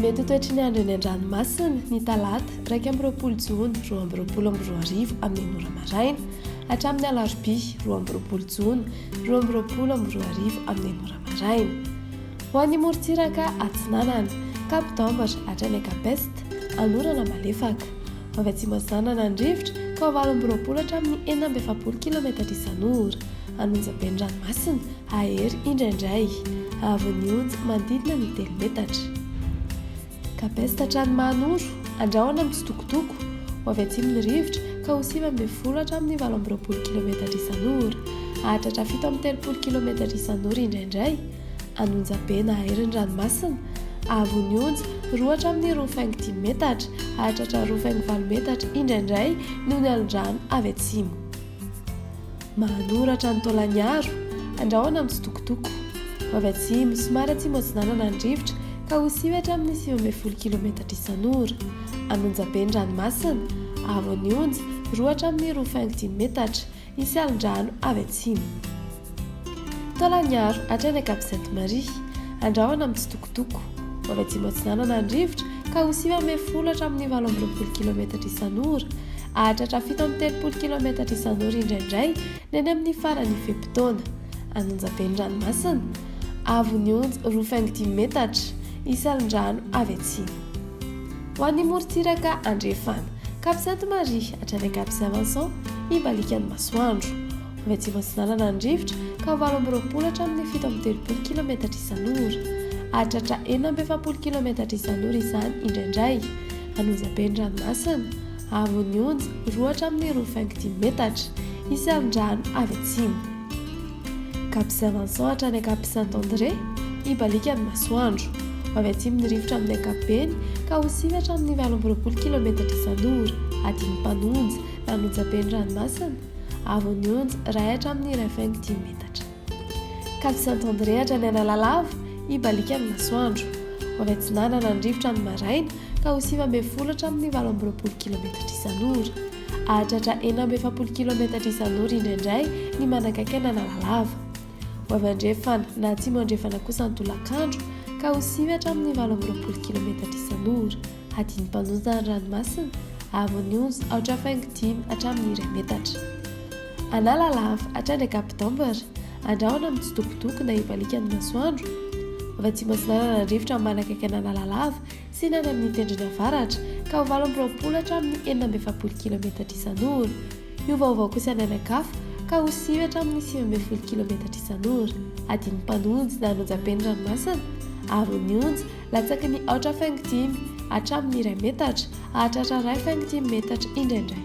Mety toetry ny andro eny an-dranomasina ny talata 2 Jona 2024 amin'ny 9 maraina hatramin'ny alarobia 2 Jona 2024 amin'ny 9 maraina. Ho an'ny morontsiraka atsinanana Kapitambatra hatrany Kapesta anorana malefaka. Ho avy atsimo asinanana andrivotra ka ho 20 hatramin'ny 470 km isan'ora. Anonjaben'ny ranomasina ahery indraindray avy onja manodidina ny 3 metatra. Kapesta hatrany Mahanoro andrahoana mitsitokotoko ho avy atsimon'ny rivotra ka ho 9 hatramin'ny 18 km isan'ora. Ahatratra 7 km isan'ora indraindray. Anonjabena ahery ranomasina avy onja 2 hatramin'ny 2.5 metatra. Ahatratra 2.4 metatra indraindray noho ny alondrano avy atsimo. Mahanoro hatrany Taolagnaro andrahoana mitsitokotoko ho avy atsimo somary atsimo atsinanana ny rivotra ka ho 7 hatramin'ny 9 km isan'ora. Anonjaben'ny ranomasina avy onja 2 hatramin'ny 2.5 metatra isy alondrano avy atsimo. Taolagnaro hatrany Cap-Sainte-Marie andrahoana mitsitokotoko ho avy atsimo atsinanana ny rivotra ka ho 9 hatramin'ny 18 km isan'ora. Ahatratra 7 km isan'ora indraindray neny amin'ny farany fepitaona. Anonjaben'ny ranomasina avy onja 2.5 metatra isy alondrano avy atsimo. Ho an'ny morontsiraka andrefana Cap-Sainte-Marie hatrany Cap-Saint-Vincent ibalikan'ny masoandro. Ho avy atsimo atsinanana ny rivotra ka ho 20 hatramin'ny 17 km isan'ora. Ahatratra 470 km isan'ora izany indraindray. Anonjaben'ny ranomasina avy onja 2 hatramin'ny 2.5 metatra isy alondrano avy atsimo. Cap-Saint-Vincent hatrany Cap-Saint-André ibalikan'ny masoandro. Ho avy atsimon'ny rivotra amin'ny ankapobeny ka ho 7 hatramin'ny 18 km isan'ora. Adiny mpanonja nanonjaben'ny ranomasina avy onja 2 hatramin'ny 1.5 metatra. Cap-Saint-André hatrany Analalava ibalikan'ny masoandro. Ho avy atsinanana ny rivotra amin'ny maraina ka ho 9 hatramin'ny 18 km isan'ora. Ahatratra 470 km isan'ora indraindray ny manakaiky Analalava. Ho avy andrefana na atsimo andrefana kosa ny tolakandro ka ho 9 hatramin'ny 18 km isan'ora. Adiny mpanonja ny ranomasina avy onja 8.5 hatramin'ny 1 metatra. Analalava hatrany Kapitambatra andrahoana mitsitokotoko na ibalikan'ny masoandro. Ho avy atsimo atsinanana ny rivotra manakaiky Analalava sy nany amin'ny tendrona avaratra ka ho 20 hatramin'ny 470 km isan'ora. Io vaovao kosa ny anakafa ka ho 9 hatramin'ny 19 km isan'ora. Adiny mpanonja na anonjaben'ny ranomasina avy onja latsaky ny 8.5 hatramin'ny 1 metatra. Ahatratra 2.5 metatra indraindray.